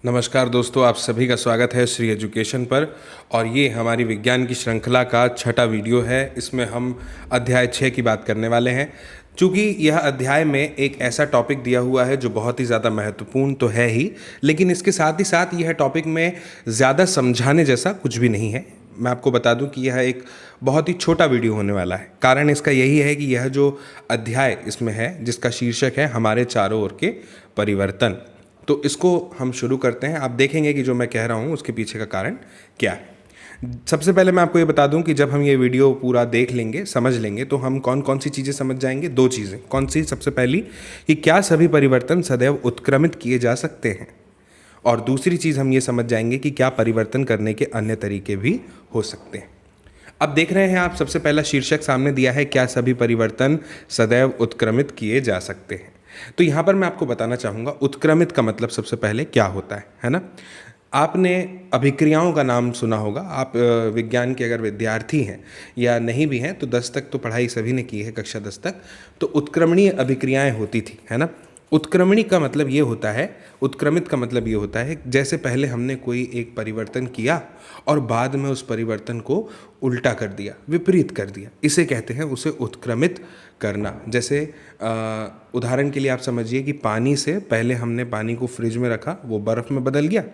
नमस्कार दोस्तों, आप सभी का स्वागत है श्री एजुकेशन पर। और ये हमारी विज्ञान की श्रृंखला का छठा वीडियो है। इसमें हम अध्याय 6 की बात करने वाले हैं। चूँकि यह अध्याय में एक ऐसा टॉपिक दिया हुआ है जो बहुत ही ज़्यादा महत्वपूर्ण तो है ही, लेकिन इसके साथ ही साथ यह टॉपिक में ज़्यादा समझाने जैसा कुछ भी नहीं है। मैं आपको बता दूं कि यह एक बहुत ही छोटा वीडियो होने वाला है। कारण इसका यही है कि यह जो अध्याय इसमें है, जिसका शीर्षक है हमारे चारों ओर के परिवर्तन, तो इसको हम शुरू करते हैं। आप देखेंगे कि जो मैं कह रहा हूँ उसके पीछे का कारण क्या है। सबसे पहले मैं आपको ये बता दूं कि जब हम ये वीडियो पूरा देख लेंगे, समझ लेंगे, तो हम कौन कौन सी चीज़ें समझ जाएंगे। दो चीज़ें। कौन सी? सबसे पहली कि क्या सभी परिवर्तन सदैव उत्क्रमित किए जा सकते हैं, और दूसरी चीज़ हम ये समझ जाएंगे कि क्या परिवर्तन करने के अन्य तरीके भी हो सकते हैं। अब देख रहे हैं आप, सबसे पहला शीर्षक सामने दिया है, क्या सभी परिवर्तन सदैव उत्क्रमित किए जा सकते हैं। तो यहाँ पर मैं आपको बताना चाहूँगा उत्क्रमित का मतलब सबसे पहले क्या होता है ना। आपने अभिक्रियाओं का नाम सुना होगा। आप विज्ञान के अगर विद्यार्थी हैं या नहीं भी हैं तो 10 तक तो पढ़ाई सभी ने की है, कक्षा 10 तक। तो उत्क्रमणीय अभिक्रियाएं होती थी, है ना। उत्क्रमणी का मतलब ये होता है, उत्क्रमित का मतलब ये होता है, जैसे पहले हमने कोई एक परिवर्तन किया और बाद में उस परिवर्तन को उल्टा कर दिया, विपरीत कर दिया, इसे कहते हैं उसे उत्क्रमित करना। जैसे उदाहरण के लिए आप समझिए कि पानी से पहले हमने पानी को फ्रिज में रखा, वो बर्फ़ में बदल गया।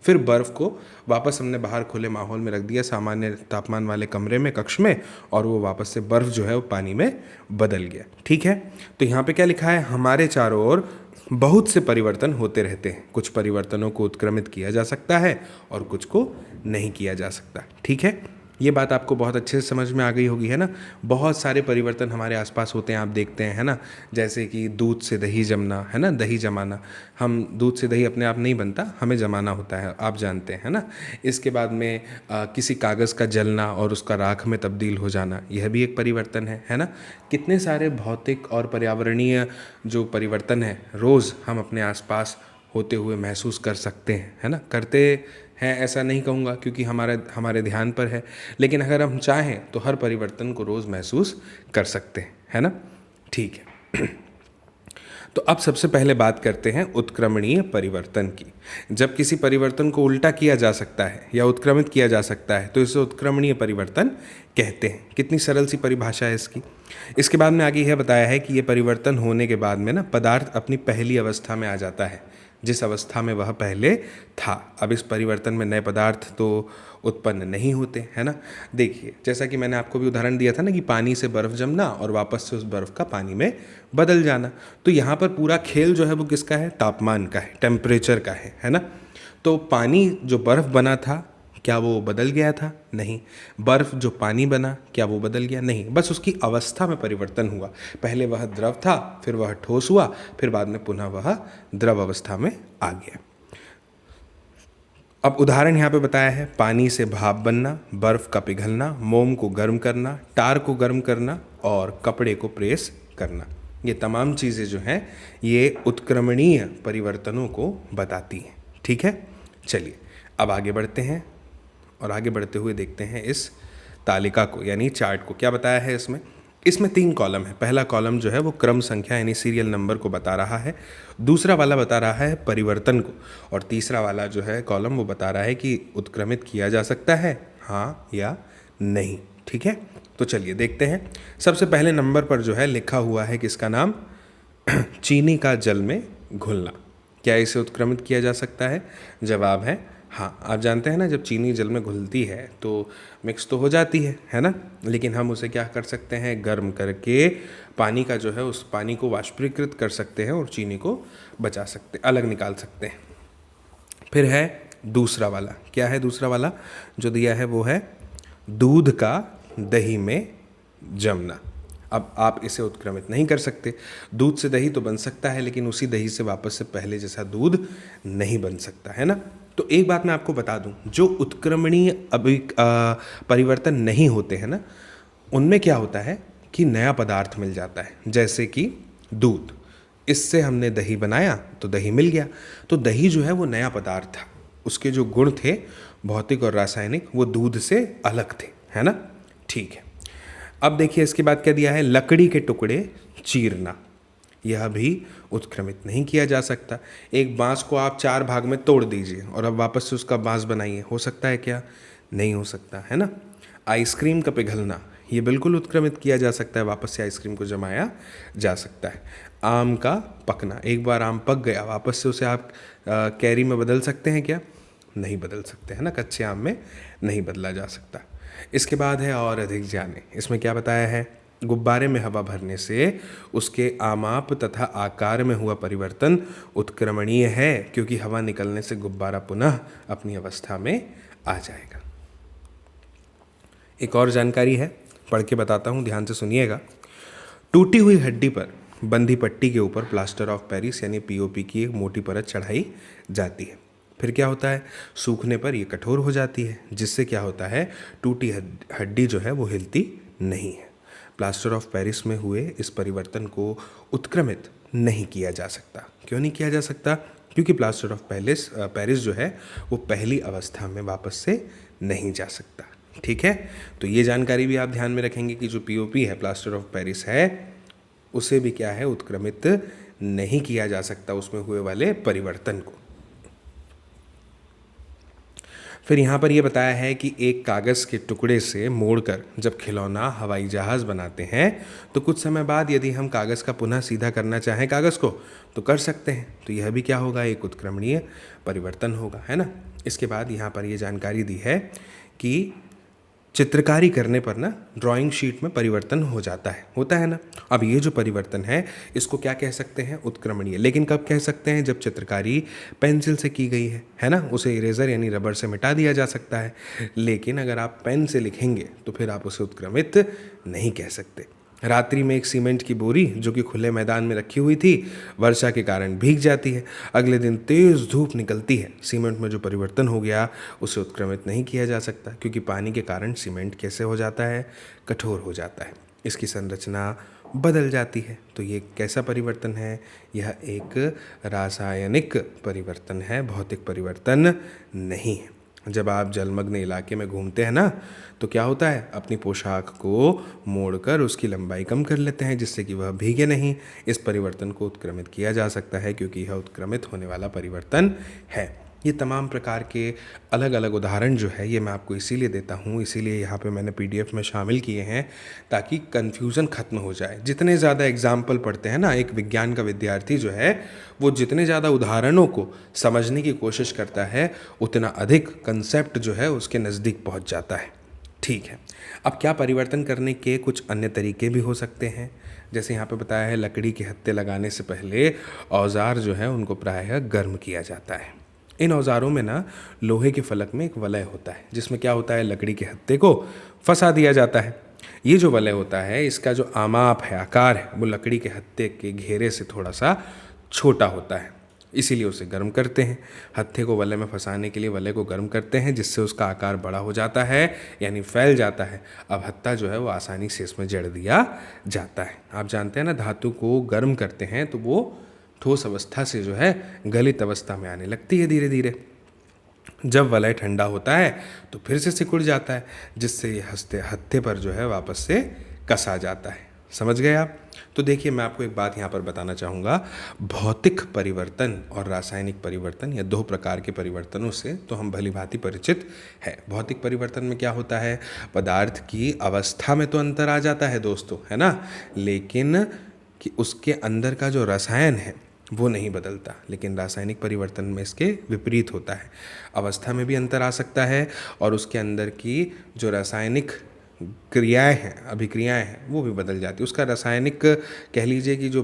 फिर बर्फ़ को वापस हमने बाहर खुले माहौल में रख दिया, सामान्य तापमान वाले कमरे में, कक्ष में, और वो वापस से बर्फ़ जो है वो पानी में बदल गया। ठीक है। तो यहाँ पे क्या लिखा है, हमारे चारों ओर बहुत से परिवर्तन होते रहते हैं। कुछ परिवर्तनों को उत्क्रमित किया जा सकता है और कुछ को नहीं किया जा सकता। ठीक है। ये बात आपको बहुत अच्छे से समझ में आ गई होगी, है ना। बहुत सारे परिवर्तन हमारे आसपास होते हैं, आप देखते हैं, है ना। जैसे कि दूध से दही जमना, है ना, दही जमाना। हम दूध से दही अपने आप नहीं बनता, हमें जमाना होता है, आप जानते हैं, है ना। इसके बाद में किसी कागज़ का जलना और उसका राख में तब्दील हो जाना, यह भी एक परिवर्तन है ना। कितने सारे भौतिक और पर्यावरणीय जो परिवर्तन है रोज़ हम अपने आसपास होते हुए महसूस कर सकते हैं, है ना। करते हैं ऐसा नहीं कहूँगा क्योंकि हमारे ध्यान पर है, लेकिन अगर हम चाहें तो हर परिवर्तन को रोज़ महसूस कर सकते हैं, है ना। ठीक है। तो अब सबसे पहले बात करते हैं उत्क्रमणीय परिवर्तन की। जब किसी परिवर्तन को उल्टा किया जा सकता है या उत्क्रमित किया जा सकता है तो इसे उत्क्रमणीय परिवर्तन कहते हैं। कितनी सरल सी परिभाषा है इसकी। इसके बाद में आगे यह बताया है कि ये परिवर्तन होने के बाद में ना पदार्थ अपनी पहली अवस्था में आ जाता है, जिस अवस्था में वह पहले था। अब इस परिवर्तन में नए पदार्थ तो उत्पन्न नहीं होते, है ना। देखिए, जैसा कि मैंने आपको भी उदाहरण दिया था ना कि पानी से बर्फ़ जमना और वापस से उस बर्फ़ का पानी में बदल जाना। तो यहाँ पर पूरा खेल जो है वो किसका है, तापमान का है, टेम्परेचर का है ना। तो पानी जो बर्फ़ बना था, क्या वो बदल गया था? नहीं। बर्फ़ जो पानी बना, क्या वो बदल गया? नहीं। बस उसकी अवस्था में परिवर्तन हुआ। पहले वह द्रव था, फिर वह ठोस हुआ, फिर बाद में पुनः वह द्रव अवस्था में आ गया। अब उदाहरण यहाँ पे बताया है, पानी से भाप बनना, बर्फ़ का पिघलना, मोम को गर्म करना, टार को गर्म करना और कपड़े को प्रेस करना। ये तमाम चीज़ें जो हैं ये उत्क्रमणीय परिवर्तनों को बताती हैं। ठीक है। चलिए अब आगे बढ़ते हैं और आगे बढ़ते हुए देखते हैं इस तालिका को, यानी चार्ट को। क्या बताया है इसमें 3 कॉलम है। पहला कॉलम जो है वो क्रम संख्या यानी सीरियल नंबर को बता रहा है, दूसरा वाला बता रहा है परिवर्तन को, और तीसरा वाला जो है कॉलम वो बता रहा है कि उत्क्रमित किया जा सकता है, हाँ या नहीं। ठीक है। तो चलिए देखते हैं। सबसे पहले नंबर पर जो है लिखा हुआ है किसका नाम, चीनी का जल में घुलना। क्या इसे उत्क्रमित किया जा सकता है? जवाब है हाँ। आप जानते हैं ना, जब चीनी जल में घुलती है तो मिक्स तो हो जाती है ना, लेकिन हम उसे क्या कर सकते हैं, गर्म करके पानी का जो है उस पानी को वाष्पीकृत कर सकते हैं और चीनी को बचा सकते, अलग निकाल सकते हैं। फिर है दूसरा वाला। क्या है दूसरा वाला जो दिया है, वो है दूध का दही में जमना। अब आप इसे उत्क्रमित नहीं कर सकते। दूध से दही तो बन सकता है, लेकिन उसी दही से वापस से पहले जैसा दूध नहीं बन सकता, है ना। तो एक बात मैं आपको बता दूं, जो उत्क्रमणीय परिवर्तन नहीं होते हैं ना, उनमें क्या होता है कि नया पदार्थ मिल जाता है। जैसे कि दूध, इससे हमने दही बनाया तो दही मिल गया। तो दही जो है वो नया पदार्थ था, उसके जो गुण थे भौतिक और रासायनिक वो दूध से अलग थे, है ना। ठीक है। अब देखिए इसके बाद क्या दिया है, लकड़ी के टुकड़े चीरना। यह भी उत्क्रमित नहीं किया जा सकता। एक बांस को आप 4 भाग में तोड़ दीजिए और अब वापस से उसका बांस बनाइए, हो सकता है क्या? नहीं हो सकता, है ना। आइसक्रीम का पिघलना, ये बिल्कुल उत्क्रमित किया जा सकता है, वापस से आइसक्रीम को जमाया जा सकता है। आम का पकना, एक बार आम पक गया, वापस से उसे आप कैरी में बदल सकते हैं क्या? नहीं बदल सकते, है ना। कच्चे आम में नहीं बदला जा सकता। इसके बाद है और अधिक जाने। इसमें क्या बताया है? गुब्बारे में हवा भरने से उसके आमाप तथा आकार में हुआ परिवर्तन उत्क्रमणीय है, क्योंकि हवा निकलने से गुब्बारा पुनः अपनी अवस्था में आ जाएगा। एक और जानकारी है, पढ़ के बताता हूँ, ध्यान से सुनिएगा। टूटी हुई हड्डी पर बंधी पट्टी के ऊपर प्लास्टर ऑफ पेरिस यानी पीओपी की एक मोटी परत चढ़ाई जाती है। फिर क्या होता है? सूखने पर ये कठोर हो जाती है, जिससे क्या होता है? टूटी हड्डी जो है वो हिलती नहीं है। प्लास्टर ऑफ पेरिस में हुए इस परिवर्तन को उत्क्रमित नहीं किया जा सकता। क्यों नहीं किया जा सकता? क्योंकि प्लास्टर ऑफ पेरिस जो है वो पहली अवस्था में वापस से नहीं जा सकता। ठीक है, तो ये जानकारी भी आप ध्यान में रखेंगे कि जो पीओपी है, प्लास्टर ऑफ पेरिस है, उसे भी क्या है? उत्क्रमित नहीं किया जा सकता, उसमें हुए वाले परिवर्तन को। फिर यहाँ पर ये बताया है कि एक कागज़ के टुकड़े से मोड़कर जब खिलौना हवाई जहाज़ बनाते हैं तो कुछ समय बाद यदि हम कागज़ का पुनः सीधा करना चाहें कागज़ को तो कर सकते हैं। तो यह भी क्या होगा? एक उत्क्रमणीय परिवर्तन होगा, है ना। इसके बाद यहाँ पर ये जानकारी दी है कि चित्रकारी करने पर ना ड्राइंग शीट में परिवर्तन हो जाता है, होता है ना। अब ये जो परिवर्तन है इसको क्या कह सकते हैं? उत्क्रमणीय। लेकिन कब कह सकते हैं? जब चित्रकारी पेंसिल से की गई है ना, उसे इरेजर यानी रबर से मिटा दिया जा सकता है। लेकिन अगर आप पेन से लिखेंगे तो फिर आप उसे उत्क्रमित नहीं कह सकते। रात्रि में एक सीमेंट की बोरी जो कि खुले मैदान में रखी हुई थी, वर्षा के कारण भीग जाती है। अगले दिन तेज़ धूप निकलती है, सीमेंट में जो परिवर्तन हो गया उसे उत्क्रमित नहीं किया जा सकता, क्योंकि पानी के कारण सीमेंट कैसे हो जाता है? कठोर हो जाता है, इसकी संरचना बदल जाती है। तो ये कैसा परिवर्तन है? यह एक रासायनिक परिवर्तन है, भौतिक परिवर्तन नहीं है। जब आप जलमग्न इलाके में घूमते हैं ना तो क्या होता है? अपनी पोशाक को मोड़कर उसकी लंबाई कम कर लेते हैं जिससे कि वह भीगे नहीं। इस परिवर्तन को उत्क्रमित किया जा सकता है क्योंकि यह उत्क्रमित होने वाला परिवर्तन है। ये तमाम प्रकार के अलग अलग उदाहरण जो है ये मैं आपको इसीलिए देता हूँ, इसीलिए यहाँ पे मैंने पीडीएफ में शामिल किए हैं ताकि कन्फ्यूज़न ख़त्म हो जाए। जितने ज़्यादा एग्जाम्पल पढ़ते हैं ना, एक विज्ञान का विद्यार्थी जो है वो जितने ज़्यादा उदाहरणों को समझने की कोशिश करता है उतना अधिक कंसेप्ट जो है उसके नज़दीक पहुँच जाता है। ठीक है, अब क्या परिवर्तन करने के कुछ अन्य तरीके भी हो सकते हैं? जैसे यहाँ पे बताया है, लकड़ी के हत्थे लगाने से पहले औजार जो है उनको प्रायः गर्म किया जाता है। इन औजारों में ना लोहे के फलक में एक वलय होता है जिसमें क्या होता है? लकड़ी के हत्थे को फंसा दिया जाता है। ये जो वलय होता है इसका जो आमाप है, आकार है, वो लकड़ी के हत्थे के घेरे से थोड़ा सा छोटा होता है, इसीलिए उसे गर्म करते हैं। हत्थे को वलय में फंसाने के लिए वलय को गर्म करते हैं जिससे उसका आकार बड़ा हो जाता है यानी फैल जाता है। अब हत्था जो है वो आसानी से इसमें जड़ दिया जाता है। आप जानते हैं ना, धातु को गर्म करते हैं तो वो ठोस अवस्था से जो है गलित अवस्था में आने लगती है धीरे धीरे। जब वलय ठंडा होता है तो फिर से सिकुड़ जाता है जिससे ये हत्थे पर जो है वापस से कसा जाता है। समझ गए आप? तो देखिए, मैं आपको एक बात यहाँ पर बताना चाहूँगा। भौतिक परिवर्तन और रासायनिक परिवर्तन या दो प्रकार के परिवर्तनों से तो हम भली भांति परिचित है। भौतिक परिवर्तन में क्या होता है? पदार्थ की अवस्था में तो अंतर आ जाता है दोस्तों, है ना, लेकिन कि उसके अंदर का जो रसायन है वो नहीं बदलता। लेकिन रासायनिक परिवर्तन में इसके विपरीत होता है, अवस्था में भी अंतर आ सकता है और उसके अंदर की जो रासायनिक क्रियाएं हैं, अभिक्रियाएं हैं, वो भी बदल जाती है। उसका रासायनिक कह लीजिए कि जो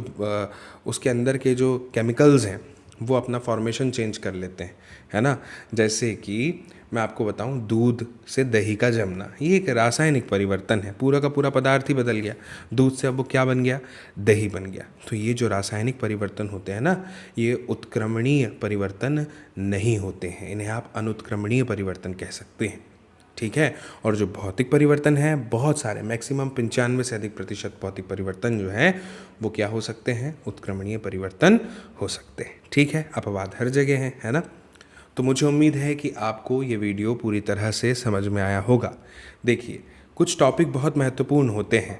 उसके अंदर के जो केमिकल्स हैं वो अपना फॉर्मेशन चेंज कर लेते हैं, है ना। जैसे कि मैं आपको बताऊं, दूध से दही का जमना, ये एक रासायनिक परिवर्तन है। पूरा का पूरा पदार्थ ही बदल गया, दूध से अब वो क्या बन गया? दही बन गया। तो ये जो रासायनिक परिवर्तन होते हैं ना, ये उत्क्रमणीय परिवर्तन नहीं होते हैं, इन्हें आप अनुत्क्रमणीय परिवर्तन कह सकते हैं। ठीक है, और जो भौतिक परिवर्तन है, बहुत सारे, मैक्सिमम 95 से अधिक प्रतिशत भौतिक परिवर्तन जो है वो क्या हो सकते हैं? उत्क्रमणीय परिवर्तन हो सकते हैं। ठीक है, अपवाद हर जगह है ना। तो मुझे उम्मीद है कि आपको ये वीडियो पूरी तरह से समझ में आया होगा। देखिए, कुछ टॉपिक बहुत महत्वपूर्ण होते हैं,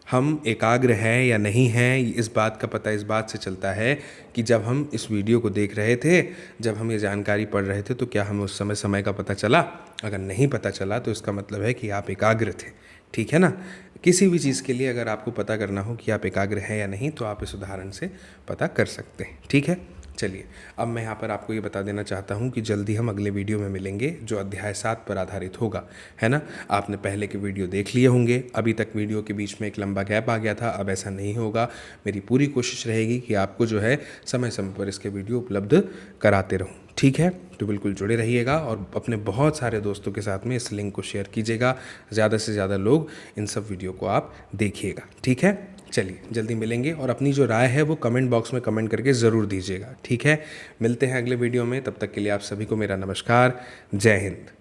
हम एकाग्र हैं या नहीं हैं, इस बात का पता इस बात से चलता है कि जब हम इस वीडियो को देख रहे थे, जब हम ये जानकारी पढ़ रहे थे, तो क्या हमें उस समय का पता चला? अगर नहीं पता चला तो इसका मतलब है कि आप एकाग्र थे। ठीक है ना? किसी भी चीज़ के लिए अगर आपको पता करना हो कि आप एकाग्र हैं या नहीं, तो आप इस उदाहरण से पता कर सकते हैं। ठीक है, चलिए अब मैं यहाँ पर आपको ये बता देना चाहता हूँ कि जल्दी हम अगले वीडियो में मिलेंगे जो अध्याय 7 पर आधारित होगा, है ना? आपने पहले के वीडियो देख लिए होंगे, अभी तक वीडियो के बीच में एक लंबा गैप आ गया था, अब ऐसा नहीं होगा। मेरी पूरी कोशिश रहेगी कि आपको जो है समय समय पर इसके वीडियो उपलब्ध कराते रहूँ। ठीक है, तो बिल्कुल जुड़े रहिएगा और अपने बहुत सारे दोस्तों के साथ में इस लिंक को शेयर कीजिएगा। ज़्यादा से ज़्यादा लोग इन सब वीडियो को आप देखिएगा। ठीक है, चलिए जल्दी मिलेंगे और अपनी जो राय है वो कमेंट बॉक्स में कमेंट करके ज़रूर दीजिएगा। ठीक है, मिलते हैं अगले वीडियो में, तब तक के लिए आप सभी को मेरा नमस्कार। जय हिंद।